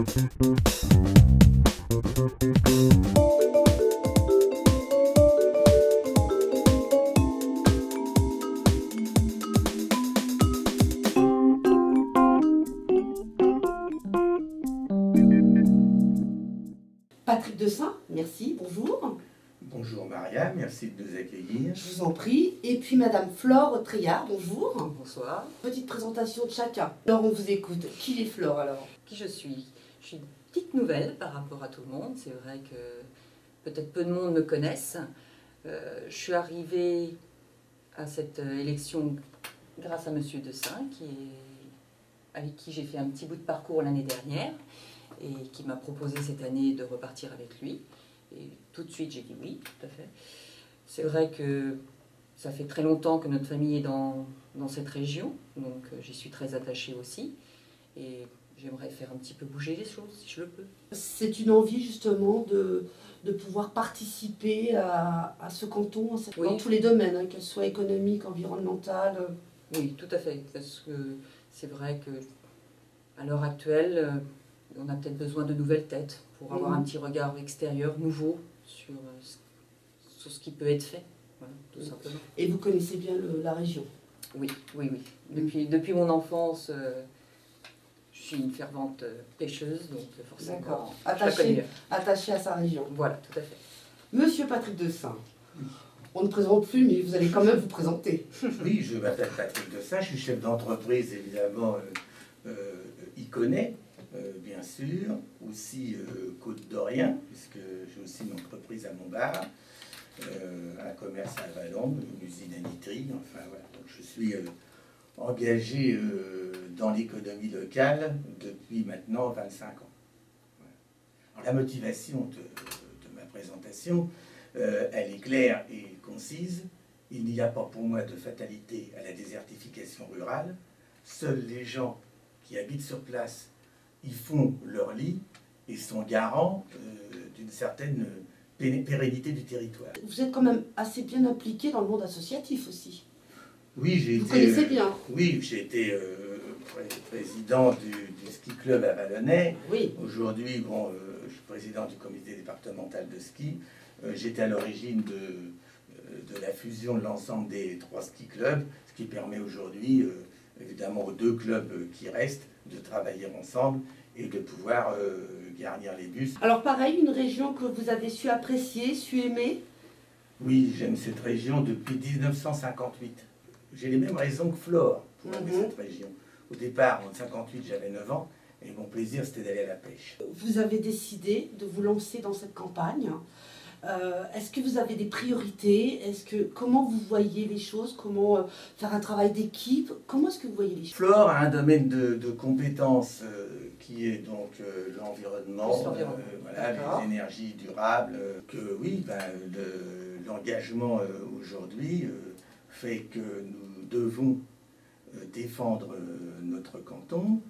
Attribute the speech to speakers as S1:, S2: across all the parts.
S1: Patrick Dessin, merci, bonjour.
S2: Bonjour Maria, merci de nous accueillir.
S1: Je vous en prie. Et puis Madame Flore Treillard, bonjour.
S3: Bonsoir.
S1: Petite présentation de chacun. Alors on vous écoute. Qui est Flore alors?
S3: Qui je suis? Je suis une petite nouvelle par rapport à tout le monde. C'est vrai que peut-être peu de monde me connaissent. Je suis arrivée à cette élection grâce à Monsieur Dessin, avec qui j'ai fait un petit bout de parcours l'année dernière et qui m'a proposé cette année de repartir avec lui. Et tout de suite, j'ai dit oui, tout à fait. C'est vrai que ça fait très longtemps que notre famille est dans cette région, donc j'y suis très attachée aussi. Et j'aimerais faire un petit peu bouger les choses, si je le peux.
S1: C'est une envie justement de pouvoir participer à ce canton,
S3: Oui.
S1: Dans tous les domaines, hein, qu'elle soit économique, environnementale.
S3: Oui, tout à fait, parce que c'est vrai que à l'heure actuelle, on a peut-être besoin de nouvelles têtes pour avoir un petit regard extérieur nouveau sur ce qui peut être fait, voilà, tout simplement.
S1: Et vous connaissez bien la région?
S3: Oui, oui, oui. Depuis mon enfance, je suis une fervente pêcheuse, donc forcément, je la connais bien.
S1: Attachée à sa région.
S3: Voilà, tout à fait.
S1: Monsieur Patrick Dessin, on ne présente plus, mais vous allez quand même vous présenter.
S2: Oui, je m'appelle Patrick Dessin, je suis chef d'entreprise évidemment Iconais, bien sûr, aussi Côte-d'Orient, puisque j'ai aussi une entreprise à Montbard, un commerce à Vallon, une usine à nitrie, enfin voilà. Donc je suis engagé dans l'économie locale depuis maintenant 25 ans. Voilà. Alors, la motivation de ma présentation, elle est claire et concise. Il n'y a pas pour moi de fatalité à la désertification rurale. Seuls les gens qui habitent sur place y font leur lit et sont garants d'une certaine pérennité du territoire.
S1: Vous êtes quand même assez bien impliqué dans le monde associatif aussi.
S2: Oui,
S1: vous connaissez bien.
S2: Oui, j'ai été président du ski club à Vallonnay.
S1: Oui.
S2: Aujourd'hui, bon, je suis président du comité départemental de ski. J'étais à l'origine de la fusion de l'ensemble des 3 ski clubs, ce qui permet aujourd'hui, évidemment, aux 2 clubs qui restent de travailler ensemble et de pouvoir garnir les bus.
S1: Alors pareil, une région que vous avez su apprécier, su aimer?
S2: Oui, j'aime cette région depuis 1958. J'ai les mêmes raisons que Flore pour aimer cette région. Au départ, en 1958, j'avais 9 ans, et mon plaisir, c'était d'aller à la pêche.
S1: Vous avez décidé de vous lancer dans cette campagne. Est-ce que vous avez des priorités? Comment vous voyez les choses? Comment faire un travail d'équipe? Comment est-ce que vous voyez les choses?
S2: Flore a un domaine de compétences qui est donc l'environnement, voilà, les énergies durables. Oui, ben, l'engagement aujourd'hui fait que nous devons défendre notre canton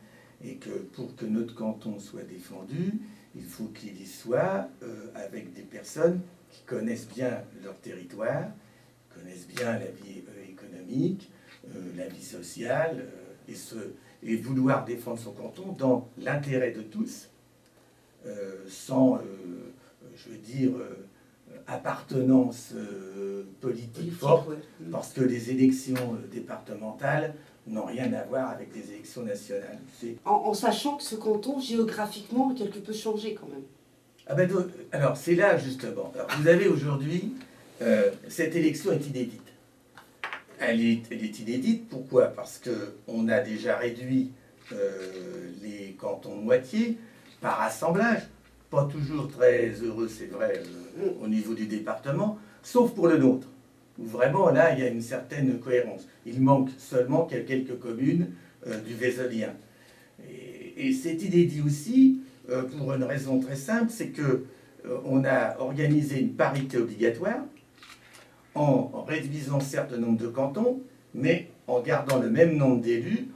S2: et que pour que notre canton soit défendu, il faut qu'il y soit avec des personnes qui connaissent bien leur territoire, connaissent bien la vie économique, la vie sociale, et vouloir défendre son canton dans l'intérêt de tous, sans, je veux dire, appartenance politique forte, parce que les élections départementales n'ont rien à voir avec les élections nationales.
S1: En sachant que ce canton, géographiquement, a quelque peu changé quand même.
S2: Ah ben, alors, c'est là, justement. Alors, vous avez aujourd'hui, cette élection est inédite. Elle est inédite, pourquoi? Parce qu'on a déjà réduit les cantons de moitié par assemblage. Pas toujours très heureux, c'est vrai, au niveau du département, sauf pour le nôtre, où vraiment, là, il y a une certaine cohérence. Il manque seulement quelques communes du Vézelien. Et c'est inédit aussi, pour une raison très simple, c'est que on a organisé une parité obligatoire, en réduisant certes le nombre de cantons, mais en gardant le même nombre d'élus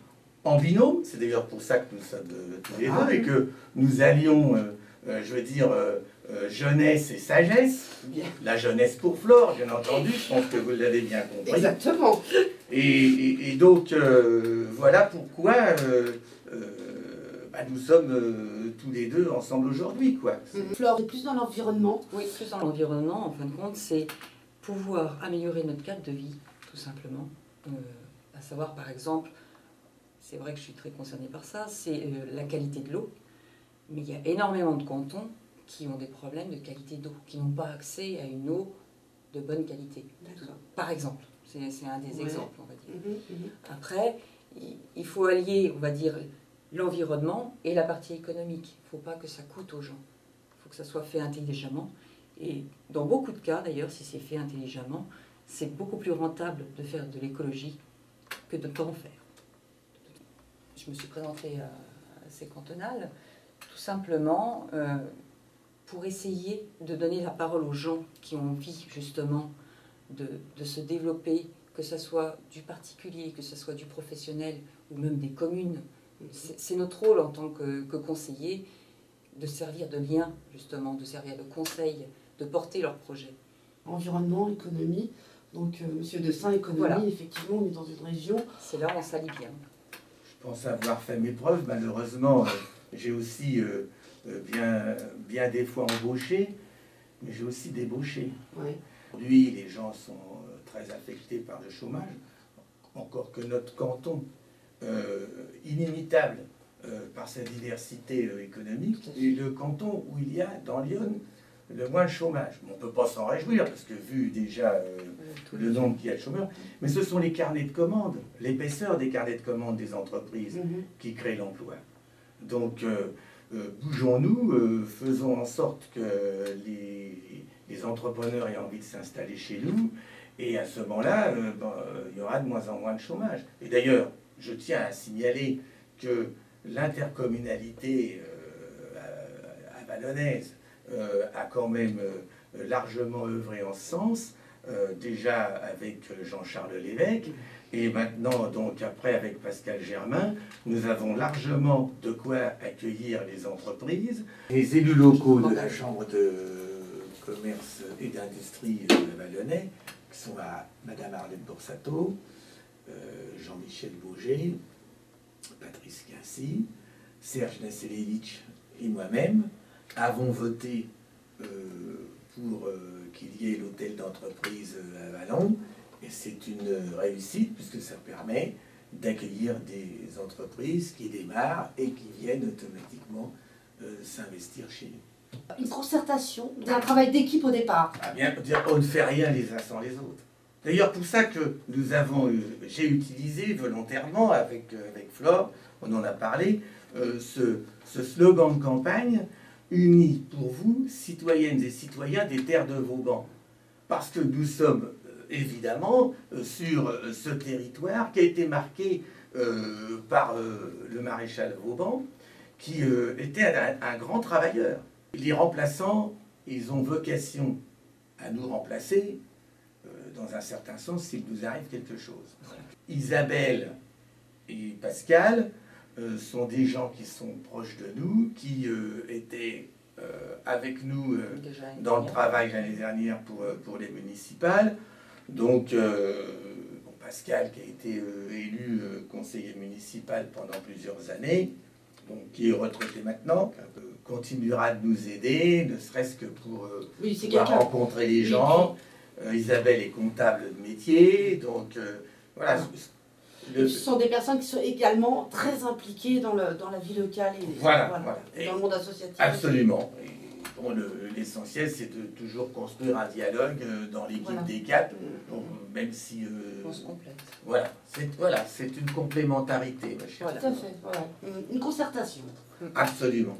S2: en binôme. C'est d'ailleurs pour ça que nous sommes tous les deux, et que nous allions... je veux dire, jeunesse et sagesse.
S1: Bien.
S2: La jeunesse pour Flore, bien entendu, je pense que vous l'avez bien compris.
S1: Exactement.
S2: Et donc, voilà pourquoi nous sommes tous les deux ensemble aujourd'hui, quoi.
S1: Flore, c'est plus dans l'environnement.
S3: Oui, plus dans l'environnement, en fin de compte, c'est pouvoir améliorer notre cadre de vie, tout simplement. À savoir, par exemple, c'est vrai que je suis très concernée par ça, c'est la qualité de l'eau. Mais il y a énormément de cantons qui ont des problèmes de qualité d'eau, qui n'ont pas accès à une eau de bonne qualité. Par exemple, c'est un des exemples, on va dire. Après, il faut allier, on va dire, l'environnement et la partie économique. Il ne faut pas que ça coûte aux gens. Il faut que ça soit fait intelligemment. Et dans beaucoup de cas, d'ailleurs, si c'est fait intelligemment, c'est beaucoup plus rentable de faire de l'écologie que de ne pas en faire. Je me suis présentée à ces cantonales tout simplement pour essayer de donner la parole aux gens qui ont envie justement de se développer, que ce soit du particulier, que ce soit du professionnel ou même des communes. C'est notre rôle en tant que conseiller de servir de lien, justement, de servir de conseil, de porter leurs projets.
S1: Environnement, économie. Donc, Monsieur Dessin, économie, voilà. Effectivement, on est dans une région.
S3: C'est là où on s'allie bien.
S2: Je pense avoir fait mes preuves. Malheureusement, j'ai aussi bien des fois embauché, mais j'ai aussi débauché.
S1: Ouais.
S2: Aujourd'hui, les gens sont très affectés par le chômage, encore que notre canton, inimitable par sa diversité économique, est le canton où il y a, dans Lyon, le moins de chômage. On ne peut pas s'en réjouir, parce que vu déjà le nombre qu'il y a de chômeurs, mais ce sont les carnets de commandes, l'épaisseur des carnets de commandes des entreprises qui créent l'emploi. Donc, bougeons-nous, faisons en sorte que les entrepreneurs aient envie de s'installer chez nous, et à ce moment-là, il y aura de moins en moins de chômage. Et d'ailleurs, je tiens à signaler que l'intercommunalité à Vallonnaise a quand même largement œuvré en ce sens, déjà avec Jean-Charles Lévesque, et maintenant, donc après, avec Pascal Germain, nous avons largement de quoi accueillir les entreprises. Les élus locaux de la Chambre de commerce et d'industrie de Vallonnais, qui sont à Madame Arlette Borsato, Jean-Michel Bauger, Patrice Quincy, Serge Nasselevitch et moi-même, avons voté pour qu'il y ait l'hôtel d'entreprise à Vallon. Et c'est une réussite puisque ça permet d'accueillir des entreprises qui démarrent et qui viennent automatiquement s'investir chez nous.
S1: Une concertation, un travail d'équipe au départ.
S2: Ah bien, on ne fait rien les uns sans les autres. D'ailleurs, pour ça que j'ai utilisé volontairement avec Flore, on en a parlé, ce slogan de campagne, unis pour vous, citoyennes et citoyens des terres de Vauban. Parce que nous sommes évidemment sur ce territoire qui a été marqué par le maréchal Vauban, qui était un grand travailleur. Les remplaçants, ils ont vocation à nous remplacer, dans un certain sens, s'il nous arrive quelque chose. Isabelle et Pascal sont des gens qui sont proches de nous, qui étaient avec nous dans le travail l'année dernière pour les municipales. Donc, Pascal qui a été élu conseiller municipal pendant plusieurs années, donc, qui est retraité maintenant, continuera de nous aider, ne serait-ce que pour rencontrer les gens. Isabelle est comptable de métier, donc voilà.
S1: Ce sont des personnes qui sont également très impliquées dans la vie locale et, et dans le monde associatif.
S2: Absolument. Bon, l'essentiel, c'est de toujours construire un dialogue dans l'équipe des quatre, même si...
S3: on se complète.
S2: Voilà, c'est une complémentarité, ma chère.
S1: Tout à fait, voilà. Une concertation.
S2: Absolument.